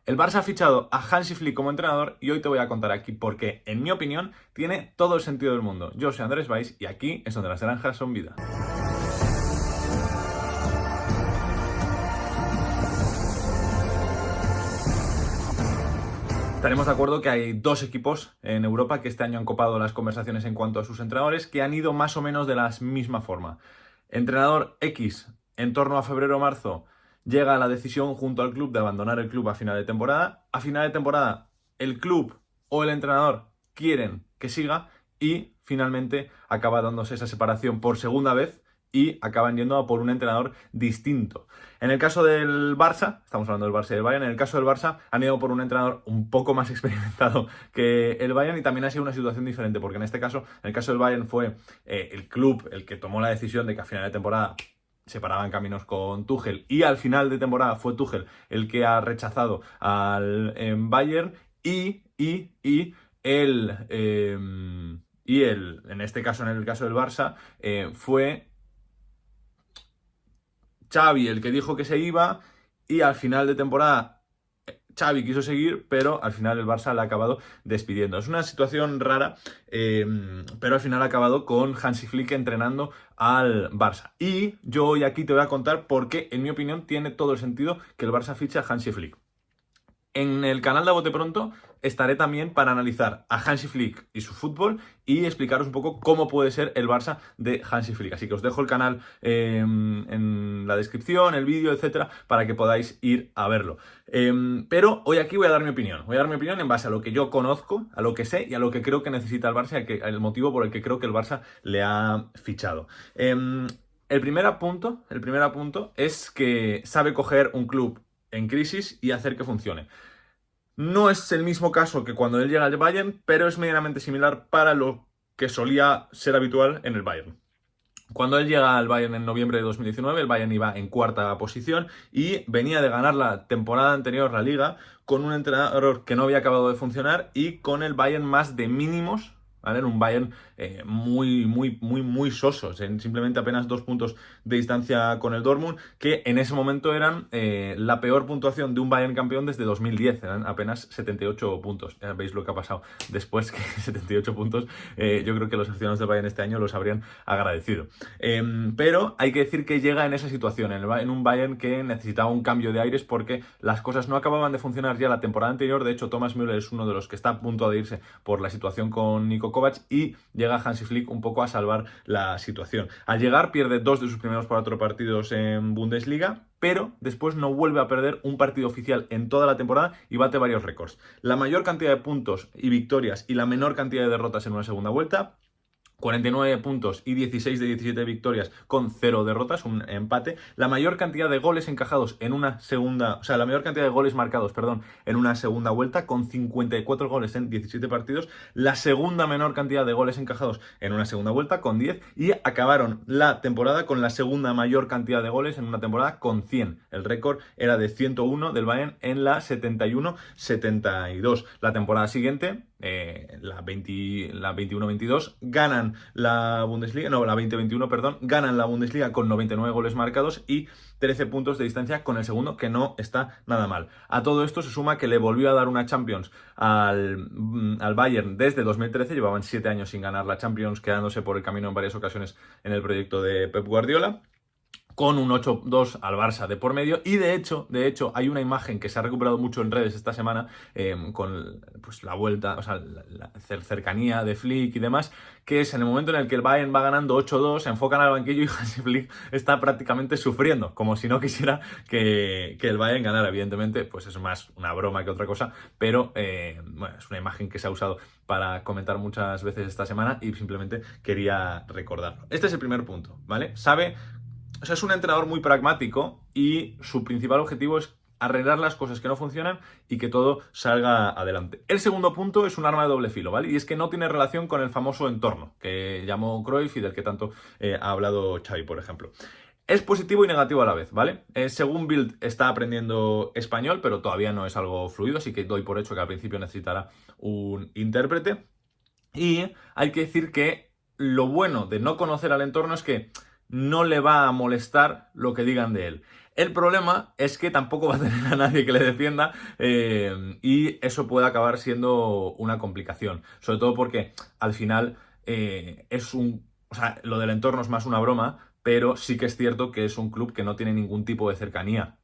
El Barça ha fichado a Hansi Flick como entrenador y hoy te voy a contar aquí por qué, en mi opinión, tiene todo el sentido del mundo. Yo soy Andrés Valls y aquí es donde las naranjas son vida. Estaremos de acuerdo que hay dos equipos en Europa que este año han copado las conversaciones en cuanto a sus entrenadores, que han ido más o menos de la misma forma. Entrenador X, en torno a febrero o marzo, llega a la decisión junto al club de abandonar el club a final de temporada. A final de temporada, el club o el entrenador quieren que siga y finalmente acaba dándose esa separación por segunda vez y acaban yendo a por un entrenador distinto. En el caso del Barça, estamos hablando del Barça y del Bayern, en el caso del Barça han ido por un entrenador un poco más experimentado que el Bayern y también ha sido una situación diferente, porque en este caso, en el caso del Bayern fue el club el que tomó la decisión de que a final de temporada separaban caminos con Tuchel y al final de temporada fue Tuchel el que ha rechazado al Bayern en este caso, en el caso del Barça, fue Xavi el que dijo que se iba y al final de temporada Xavi quiso seguir, pero al final el Barça le ha acabado despidiendo. Es una situación rara, pero al final ha acabado con Hansi Flick entrenando al Barça. Y yo hoy aquí te voy a contar por qué, en mi opinión, tiene todo el sentido que el Barça fiche a Hansi Flick. En el canal de A Bote Pronto estaré también para analizar a Hansi Flick y su fútbol y explicaros un poco cómo puede ser el Barça de Hansi Flick. Así que os dejo el canal en la descripción, el vídeo, etcétera, para que podáis ir a verlo. Pero hoy aquí voy a dar mi opinión. Voy a dar mi opinión en base a lo que yo conozco, a lo que sé y a lo que creo que necesita el Barça y el motivo por el que creo que el Barça le ha fichado. El primer punto es que sabe coger un club en crisis y hacer que funcione. No es el mismo caso que cuando él llega al Bayern, pero es medianamente similar para lo que solía ser habitual en el Bayern. Cuando él llega al Bayern en noviembre de 2019, el Bayern iba en cuarta posición y venía de ganar la temporada anterior, la Liga, con un entrenador que no había acabado de funcionar y con el Bayern más de mínimos, ¿vale? Un Bayern muy soso, simplemente apenas 2 puntos de distancia con el Dortmund, que en ese momento eran la peor puntuación de un Bayern campeón desde 2010, eran apenas 78 puntos. Ya veis lo que ha pasado después, que 78 puntos, yo creo que los aficionados del Bayern este año los habrían agradecido. Pero hay que decir que llega en esa situación, en un Bayern que necesitaba un cambio de aires porque las cosas no acababan de funcionar ya la temporada anterior. De hecho, Thomas Müller es uno de los que está a punto de irse por la situación con Niko Kovac y llega Hansi Flick un poco a salvar la situación. Al llegar pierde 2 de sus primeros 4 partidos en Bundesliga, pero después no vuelve a perder un partido oficial en toda la temporada y bate varios récords. La mayor cantidad de puntos y victorias y la menor cantidad de derrotas en una segunda vuelta. 49 puntos y 16 de 17 victorias con 0 derrotas, un empate. La mayor cantidad de goles encajados en una segunda, o sea, la mayor cantidad de goles marcados, perdón, en una segunda vuelta con 54 goles en 17 partidos. La segunda menor cantidad de goles encajados en una segunda vuelta con 10 y acabaron la temporada con la segunda mayor cantidad de goles en una temporada con 100. El récord era de 101 del Bayern en la 71-72. La temporada siguiente, la 21-22, ganan la Bundesliga, no, la 20-21, perdón, ganan la Bundesliga con 99 goles marcados y 13 puntos de distancia con el segundo, que no está nada mal. A todo esto se suma que le volvió a dar una Champions al Bayern desde 2013, llevaban 7 años sin ganar la Champions, quedándose por el camino en varias ocasiones en el proyecto de Pep Guardiola, con un 8-2 al Barça de por medio. Y de hecho, hay una imagen que se ha recuperado mucho en redes esta semana, con pues, la vuelta, o sea, la cercanía de Flick y demás, que es en el momento en el que el Bayern va ganando 8-2, se enfocan al banquillo y Hansi Flick está prácticamente sufriendo, como si no quisiera que el Bayern ganara. Evidentemente, pues es más una broma que otra cosa, pero bueno, es una imagen que se ha usado para comentar muchas veces esta semana y simplemente quería recordarlo. Este es el primer punto, ¿vale? O sea, es un entrenador muy pragmático y su principal objetivo es arreglar las cosas que no funcionan y que todo salga adelante. El segundo punto es un arma de doble filo, ¿vale? Y es que no tiene relación con el famoso entorno que llamó Cruyff y del que tanto ha hablado Xavi, por ejemplo. Es positivo y negativo a la vez, ¿vale? Según Bild está aprendiendo español, pero todavía no es algo fluido, así que doy por hecho que al principio necesitará un intérprete. Y hay que decir que lo bueno de no conocer al entorno es que no le va a molestar lo que digan de él. El problema es que tampoco va a tener a nadie que le defienda y eso puede acabar siendo una complicación. Sobre todo porque al final o sea, lo del entorno es más una broma, pero sí que es cierto que es un club que no tiene ningún tipo de cercanía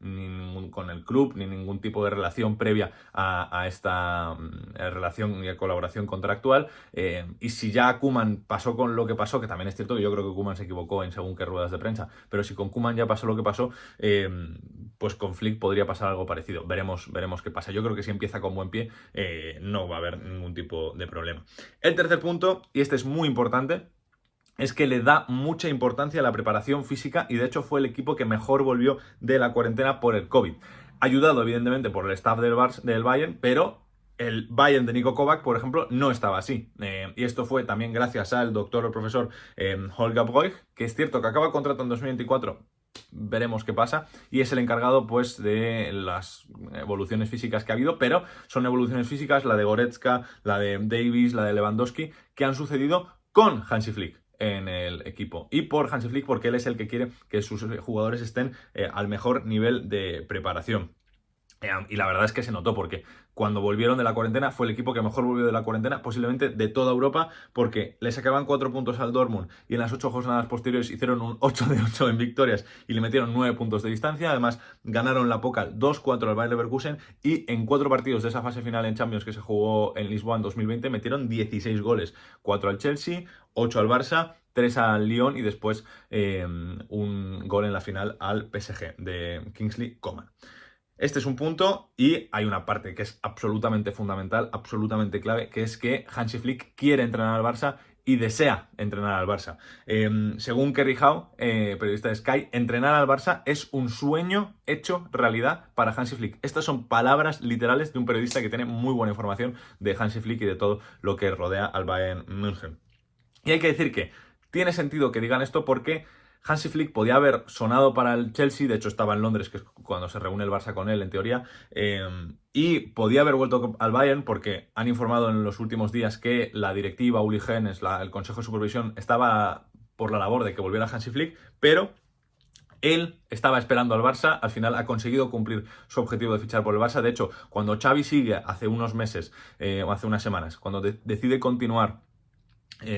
con el club, ni ningún tipo de relación previa a esta relación y colaboración contractual. Y si ya Koeman pasó con lo que pasó, que también es cierto que yo creo que Koeman se equivocó en según qué ruedas de prensa, pero si con Koeman ya pasó lo que pasó, pues con Flick podría pasar algo parecido. Veremos qué pasa. Yo creo que si empieza con buen pie, no va a haber ningún tipo de problema. El tercer punto, y este es muy importante, es que le da mucha importancia a la preparación física y de hecho fue el equipo que mejor volvió de la cuarentena por el COVID. Ayudado evidentemente por el staff del Bayern, pero el Bayern de Niko Kovac, por ejemplo, no estaba así. Y esto fue también gracias al doctor o profesor Holger Broich, que es cierto que acaba el contrato en 2024, veremos qué pasa, y es el encargado pues de las evoluciones físicas que ha habido, pero son evoluciones físicas, la de Goretzka, la de Davies, la de Lewandowski, que han sucedido con Hansi Flick en el equipo. Y por Hansi Flick porque él es el que quiere que sus jugadores estén al mejor nivel de preparación. Y la verdad es que se notó porque cuando volvieron de la cuarentena fue el equipo que mejor volvió de la cuarentena posiblemente de toda Europa, porque le sacaban 4 puntos al Dortmund y en las 8 jornadas posteriores hicieron un 8 de 8 en victorias y le metieron 9 puntos de distancia. Además ganaron la Pokal 2-4 al Bayer Leverkusen y en 4 partidos de esa fase final en Champions que se jugó en Lisboa en 2020 metieron 16 goles, 4 al Chelsea, 8 al Barça, 3 al Lyon y después un gol en la final al PSG de Kingsley Coman. Este es un punto y hay una parte que es absolutamente fundamental, absolutamente clave, que es que Hansi Flick quiere entrenar al Barça y desea entrenar al Barça. Según Kerry Howe, periodista de Sky, entrenar al Barça es un sueño hecho realidad para Hansi Flick. Estas son palabras literales de un periodista que tiene muy buena información de Hansi Flick y de todo lo que rodea al Bayern München. Y hay que decir que tiene sentido que digan esto porque Hansi Flick podía haber sonado para el Chelsea, de hecho estaba en Londres, que es cuando se reúne el Barça con él, en teoría, y podía haber vuelto al Bayern porque han informado en los últimos días que la directiva, Uli Hoeneß, el Consejo de Supervisión, estaba por la labor de que volviera Hansi Flick, pero él estaba esperando al Barça, al final ha conseguido cumplir su objetivo de fichar por el Barça. De hecho, cuando Xavi sigue hace unos meses o hace unas semanas, cuando decide continuar,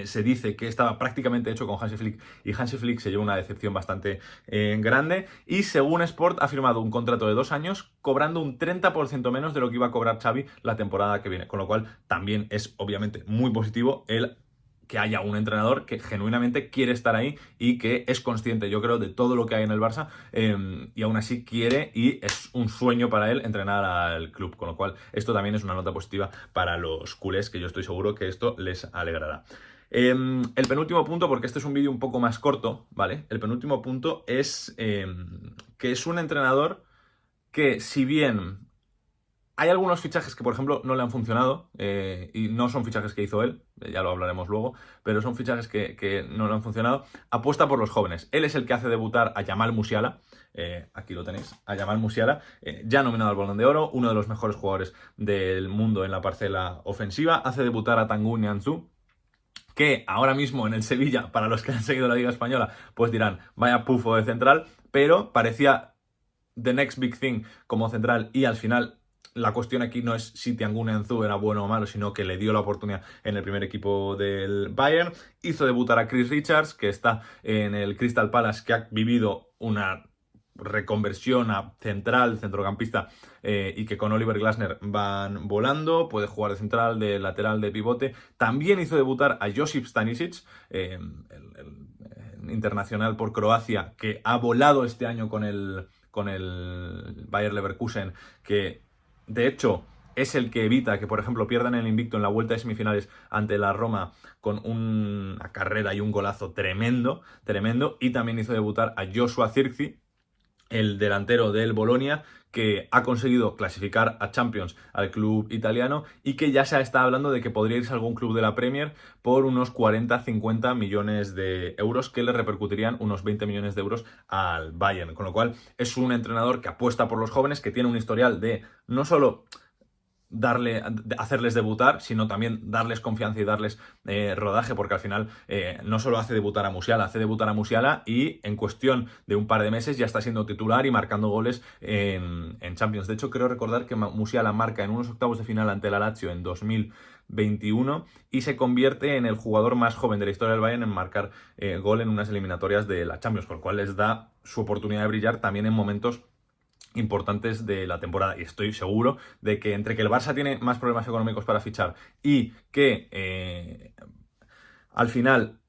se dice que estaba prácticamente hecho con Hansi Flick y Hansi Flick se lleva una decepción bastante grande y según Sport ha firmado un contrato de 2 años cobrando un 30% menos de lo que iba a cobrar Xavi la temporada que viene, con lo cual también es obviamente muy positivo el que haya un entrenador que genuinamente quiere estar ahí y que es consciente, yo creo, de todo lo que hay en el Barça y aún así quiere y es un sueño para él entrenar al club, con lo cual esto también es una nota positiva para los culés, que yo estoy seguro que esto les alegrará. El penúltimo punto, porque este es un vídeo un poco más corto, ¿vale? El penúltimo punto es que es un entrenador que, si bien hay algunos fichajes que, por ejemplo, no le han funcionado y no son fichajes que hizo él, ya lo hablaremos luego, pero son fichajes que no le han funcionado, apuesta por los jóvenes. Él es el que hace debutar a Jamal Musiala, aquí lo tenéis, a Jamal Musiala, ya nominado al Balón de Oro, uno de los mejores jugadores del mundo en la parcela ofensiva, hace debutar a Tanguy Nianzou, que ahora mismo en el Sevilla, para los que han seguido la Liga Española, pues dirán, vaya pufo de central, pero parecía the next big thing como central y al final la cuestión aquí no es si Tanguy Nianzou era bueno o malo, sino que le dio la oportunidad en el primer equipo del Bayern. Hizo debutar a Chris Richards, que está en el Crystal Palace, que ha vivido una reconversión a central, centrocampista, y que con Oliver Glasner van volando, puede jugar de central, de lateral, de pivote. También hizo debutar a Josip Stanisic, el internacional por Croacia, que ha volado este año con el Bayer Leverkusen, que de hecho es el que evita que, por ejemplo, pierdan el invicto en la vuelta de semifinales ante la Roma con una carrera y un golazo tremendo, tremendo. Y también hizo debutar a Joshua Zirkzee, el delantero del Bolonia, que ha conseguido clasificar a Champions al club italiano y que ya se está hablando de que podría irse a algún club de la Premier por unos 40-50 millones de euros, que le repercutirían unos 20 millones de euros al Bayern. Con lo cual es un entrenador que apuesta por los jóvenes, que tiene un historial de no solo hacerles debutar, sino también darles confianza y darles rodaje, porque al final no solo hace debutar a Musiala, y en cuestión de un par de meses ya está siendo titular y marcando goles en Champions. De hecho, creo recordar que Musiala marca en unos octavos de final ante la Lazio en 2021 y se convierte en el jugador más joven de la historia del Bayern en marcar gol en unas eliminatorias de la Champions, con lo cual les da su oportunidad de brillar también en momentos importantes de la temporada. Y estoy seguro de que entre que el Barça tiene más problemas económicos para fichar y que al final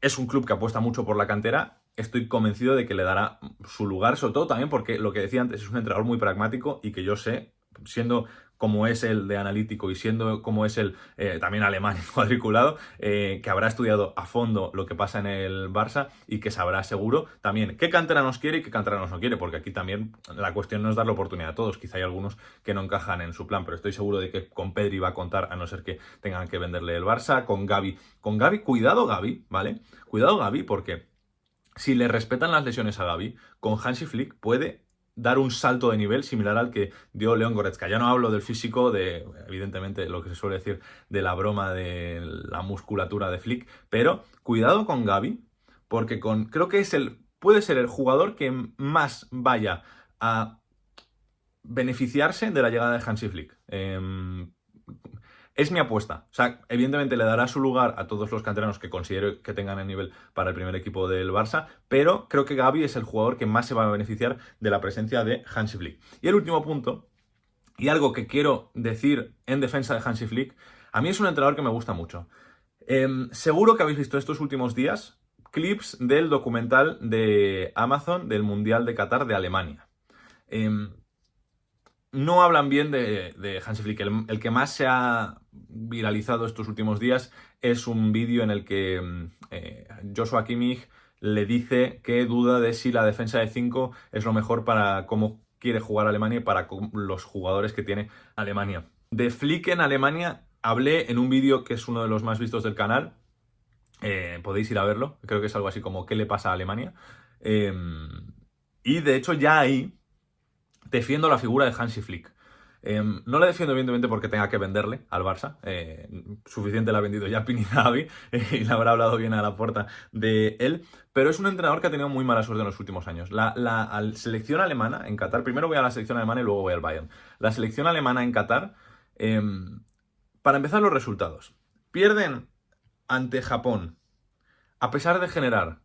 es un club que apuesta mucho por la cantera, estoy convencido de que le dará su lugar, sobre todo también porque lo que decía antes, es un entrenador muy pragmático y que yo sé, siendo como es el de analítico y siendo como es el también alemán cuadriculado, que habrá estudiado a fondo lo que pasa en el Barça y que sabrá seguro también qué canteranos quiere y qué canteranos no quiere, porque aquí también la cuestión no es dar la oportunidad a todos, quizá hay algunos que no encajan en su plan, pero estoy seguro de que con Pedri va a contar, a no ser que tengan que venderle el Barça, con Gavi, cuidado Gavi, ¿vale? Cuidado Gavi, porque si le respetan las lesiones a Gavi, con Hansi Flick puede dar un salto de nivel similar al que dio León Goretzka. Ya no hablo del físico, evidentemente, lo que se suele decir de la broma de la musculatura de Flick, pero cuidado con Gavi, porque creo que puede ser el jugador que más vaya a beneficiarse de la llegada de Hansi Flick. Es mi apuesta. O sea, evidentemente le dará su lugar a todos los canteranos que considero que tengan el nivel para el primer equipo del Barça, pero creo que Gavi es el jugador que más se va a beneficiar de la presencia de Hansi Flick. Y el último punto, y algo que quiero decir en defensa de Hansi Flick, a mí es un entrenador que me gusta mucho. Seguro que habéis visto estos últimos días clips del documental de Amazon del Mundial de Qatar de Alemania. No hablan bien de Hansi Flick. El que más se ha viralizado estos últimos días es un vídeo en el que Joshua Kimmich le dice que duda de si la defensa de 5 es lo mejor para cómo quiere jugar Alemania y para los jugadores que tiene Alemania. De Flick en Alemania hablé en un vídeo que es uno de los más vistos del canal. Podéis ir a verlo. Creo que es algo así como ¿qué le pasa a Alemania? Y de hecho ya ahí defiendo la figura de Hansi Flick. No la defiendo evidentemente porque tenga que venderle al Barça. Suficiente la ha vendido ya Pinizavi y le habrá hablado bien a la puerta de él. Pero es un entrenador que ha tenido muy mala suerte en los últimos años. La selección alemana en Qatar, primero voy a la selección alemana y luego voy al Bayern. La selección alemana en Qatar, para empezar los resultados. Pierden ante Japón, a pesar de generar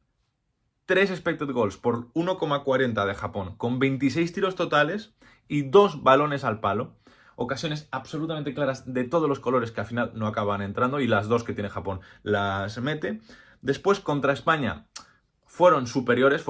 3 expected goals por 1,40 de Japón, con 26 tiros totales y 2 balones al palo. Ocasiones absolutamente claras de todos los colores que al final no acaban entrando, y las 2 que tiene Japón las mete. Después contra España fueron superiores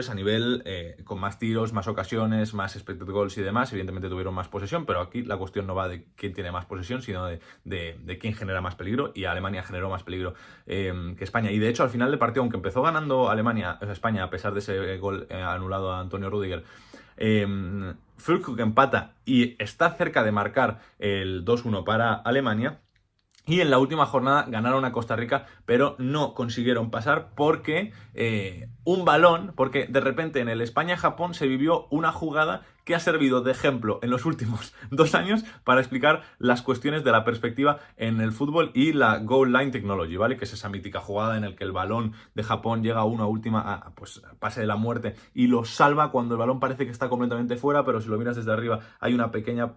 a nivel con más tiros, más ocasiones, más expected goals y demás. Evidentemente tuvieron más posesión, pero aquí la cuestión no va de quién tiene más posesión, sino de quién genera más peligro, y Alemania generó más peligro que España. Y de hecho, al final del partido, aunque empezó ganando España, a pesar de ese gol anulado a Antonio Rüdiger, Füllkrug empata y está cerca de marcar el 2-1 para Alemania. Y en la última jornada ganaron a Costa Rica, pero no consiguieron pasar porque porque de repente en el España-Japón se vivió una jugada que ha servido de ejemplo en los últimos 2 años para explicar las cuestiones de la perspectiva en el fútbol y la goal line technology, ¿vale? Que es esa mítica jugada en la que el balón de Japón llega a pase de la muerte y lo salva cuando el balón parece que está completamente fuera, pero si lo miras desde arriba hay una pequeña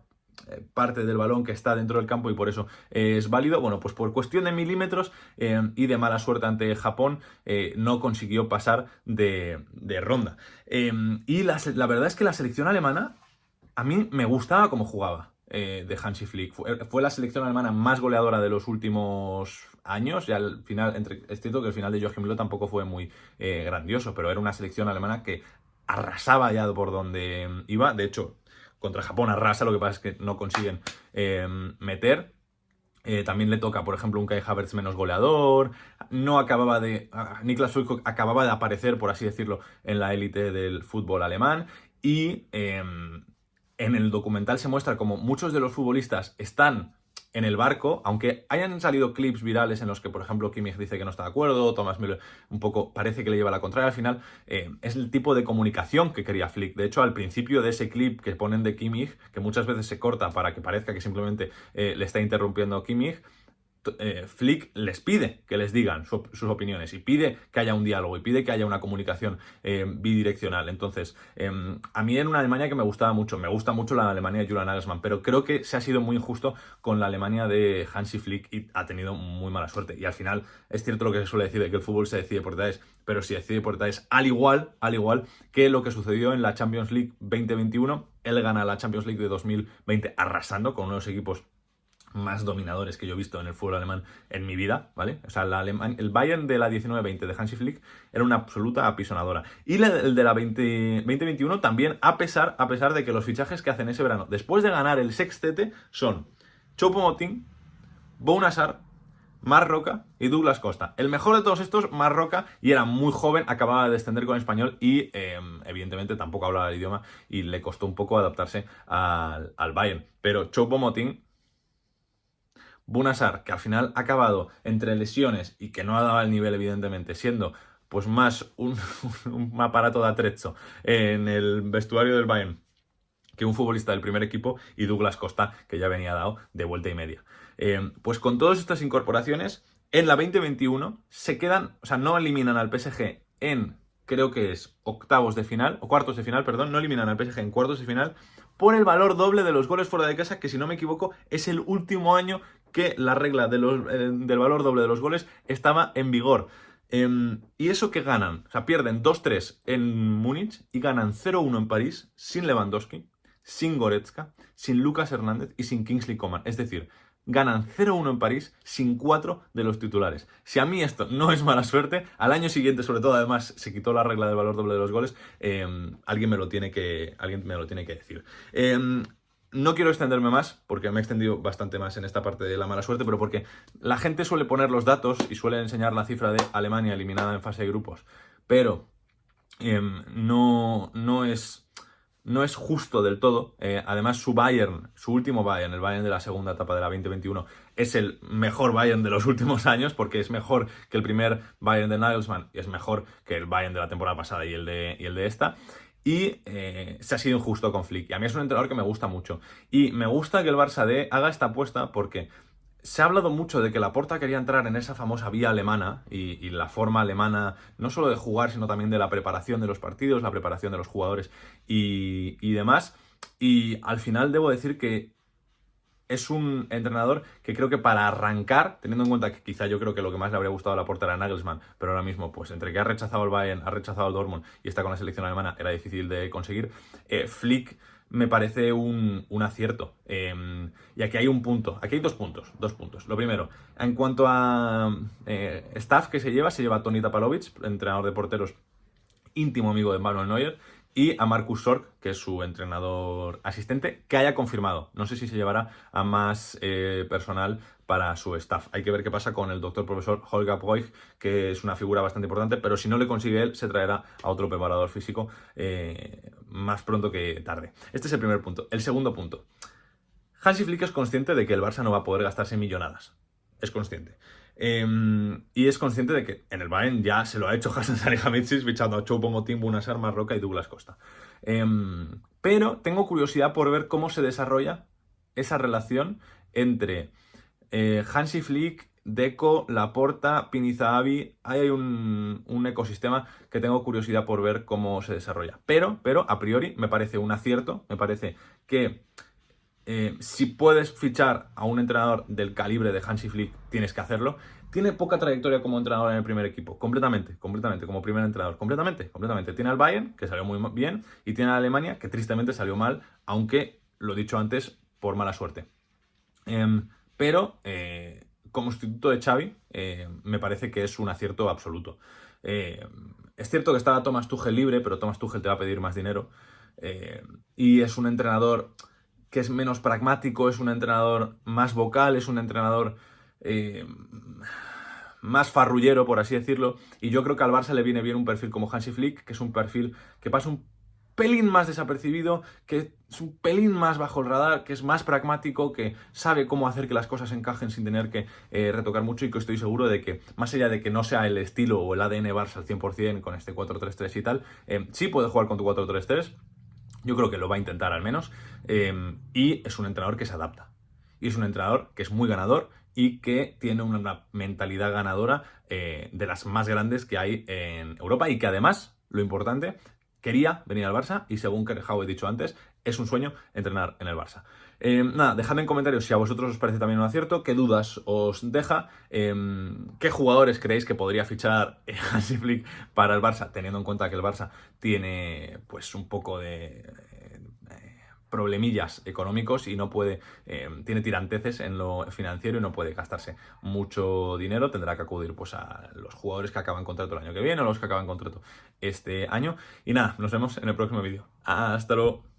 parte del balón que está dentro del campo y por eso es válido. Bueno, pues por cuestión de milímetros y de mala suerte ante Japón no consiguió pasar de ronda. Y la verdad es que la selección alemana a mí me gustaba cómo jugaba de Hansi Flick. Fue la selección alemana más goleadora de los últimos años, y al final, es cierto que el final de Joachim Löw tampoco fue muy grandioso, pero era una selección alemana que arrasaba ya por donde iba. De hecho, contra Japón arrasa, lo que pasa es que no consiguen meter. También le toca, por ejemplo, un Kai Havertz menos goleador. Niklas Füllkrug acababa de aparecer, por así decirlo, en la élite del fútbol alemán. Y en el documental se muestra como muchos de los futbolistas están en el barco, aunque hayan salido clips virales en los que, por ejemplo, Kimmich dice que no está de acuerdo, Thomas Müller un poco parece que le lleva la contraria, al final es el tipo de comunicación que quería Flick. De hecho, al principio de ese clip que ponen de Kimmich, que muchas veces se corta para que parezca que simplemente le está interrumpiendo Kimmich, Flick les pide que les digan sus opiniones y pide que haya un diálogo y pide que haya una comunicación bidireccional. Entonces, a mí en una Alemania que me gustaba mucho, me gusta mucho la Alemania de Julian Nagelsmann, pero creo que se ha sido muy injusto con la Alemania de Hansi Flick y ha tenido muy mala suerte. Y al final es cierto lo que se suele decir de que el fútbol se decide por detalles, pero se decide por detalles al igual que lo que sucedió en la Champions League 2021. Él gana la Champions League de 2020 arrasando con unos equipos más dominadores que yo he visto en el fútbol alemán en mi vida, ¿vale? O sea, el Bayern de la 19-20 de Hansi Flick era una absoluta apisonadora. Y el de la 2021 también, a pesar de que los fichajes que hacen ese verano, después de ganar el sextete, son Choupo-Moting, Bouna Sarr, Marc Roca y Douglas Costa. El mejor de todos estos, Marc Roca, y era muy joven, acababa de descender con Español y evidentemente tampoco hablaba el idioma y le costó un poco adaptarse al Bayern. Pero Choupo-Moting, Bouna Sarr, que al final ha acabado entre lesiones y que no ha dado el nivel, evidentemente, siendo pues más un aparato de atrezzo en el vestuario del Bayern que un futbolista del primer equipo, y Douglas Costa, que ya venía dado de vuelta y media. Pues con todas estas incorporaciones, en la 2021 se quedan, o sea, no eliminan al PSG en, creo que es octavos de final, o cuartos de final, perdón, no eliminan al PSG en cuartos de final, por el valor doble de los goles fuera de casa, que si no me equivoco es el último año que la regla del valor doble de los goles estaba en vigor. ¿Y eso que ganan? O sea, pierden 2-3 en Múnich y ganan 0-1 en París sin Lewandowski, sin Goretzka, sin Lucas Hernández y sin Kingsley Coman. Es decir, ganan 0-1 en París sin 4 de los titulares. Si a mí esto no es mala suerte, al año siguiente, sobre todo, además, se quitó la regla del valor doble de los goles, alguien me lo tiene que decir. No quiero extenderme más, porque me he extendido bastante más en esta parte de la mala suerte, pero porque la gente suele poner los datos y suele enseñar la cifra de Alemania eliminada en fase de grupos, pero no es justo del todo. Además, su último Bayern, el Bayern de la segunda etapa de la 2021, es el mejor Bayern de los últimos años, porque es mejor que el primer Bayern de Nagelsmann y es mejor que el Bayern de la temporada pasada y el de esta. Y se ha sido injusto con Flick. Y a mí es un entrenador que me gusta mucho. Y me gusta que el Barça haga esta apuesta porque se ha hablado mucho de que Laporta quería entrar en esa famosa vía alemana y la forma alemana, no solo de jugar, sino también de la preparación de los partidos, la preparación de los jugadores y demás. Y al final debo decir que es un entrenador que creo que para arrancar, teniendo en cuenta que quizá yo creo que lo que más le habría gustado a Laporta era Nagelsmann, pero ahora mismo, pues entre que ha rechazado el Bayern, ha rechazado el Dortmund y está con la selección alemana, era difícil de conseguir. Flick me parece un acierto. Y aquí hay un punto, aquí hay dos puntos. Lo primero, en cuanto a staff que se lleva a Toni Tapalovic, entrenador de porteros, íntimo amigo de Manuel Neuer, y a Markus Sorg, que es su entrenador asistente, que haya confirmado. No sé si se llevará a más personal para su staff. Hay que ver qué pasa con el doctor profesor Holger Broich, que es una figura bastante importante, pero si no le consigue él, se traerá a otro preparador físico más pronto que tarde. Este es el primer punto. El segundo punto. Hansi Flick es consciente de que el Barça no va a poder gastarse millonadas. Es consciente. Y es consciente de que en el Bayern ya se lo ha hecho Hasan Salihamidzic fichando a Choupo-Moting, Bouna Sarr, Marc Roca y Douglas Costa. Pero tengo curiosidad por ver cómo se desarrolla esa relación entre Hansi Flick, Deco, Laporta, Pini Zahavi. Hay un ecosistema que tengo curiosidad por ver cómo se desarrolla. Pero a priori me parece un acierto, me parece que si puedes fichar a un entrenador del calibre de Hansi Flick, tienes que hacerlo. Tiene poca trayectoria como entrenador en el primer equipo, completamente, como primer entrenador, completamente. Tiene al Bayern, que salió muy bien, y tiene a Alemania, que tristemente salió mal, aunque, lo he dicho antes, por mala suerte. Pero como sustituto de Xavi, me parece que es un acierto absoluto. Es cierto que estaba Thomas Tuchel libre, pero Thomas Tuchel te va a pedir más dinero. Y es un entrenador que es menos pragmático, es un entrenador más vocal, es un entrenador más farrullero, por así decirlo. Y yo creo que al Barça le viene bien un perfil como Hansi Flick, que es un perfil que pasa un pelín más desapercibido, que es un pelín más bajo el radar, que es más pragmático, que sabe cómo hacer que las cosas encajen sin tener que retocar mucho, y que estoy seguro de que, más allá de que no sea el estilo o el ADN Barça al 100% con este 4-3-3 y tal, sí puede jugar con tu 4-3-3. Yo creo que lo va a intentar al menos. Y es un entrenador que se adapta. Y es un entrenador que es muy ganador y que tiene una mentalidad ganadora de las más grandes que hay en Europa, y que además, lo importante, quería venir al Barça, y según Kerejao he dicho antes, es un sueño entrenar en el Barça. Nada, dejadme en comentarios si a vosotros os parece también un acierto, qué dudas os deja, qué jugadores creéis que podría fichar Hansi Flick para el Barça, teniendo en cuenta que el Barça tiene pues un poco de problemillas económicos y no puede, tiene tiranteces en lo financiero y no puede gastarse mucho dinero. Tendrá que acudir pues a los jugadores que acaban contrato el año que viene o los que acaban contrato este año. Y nada, nos vemos en el próximo vídeo. Hasta luego.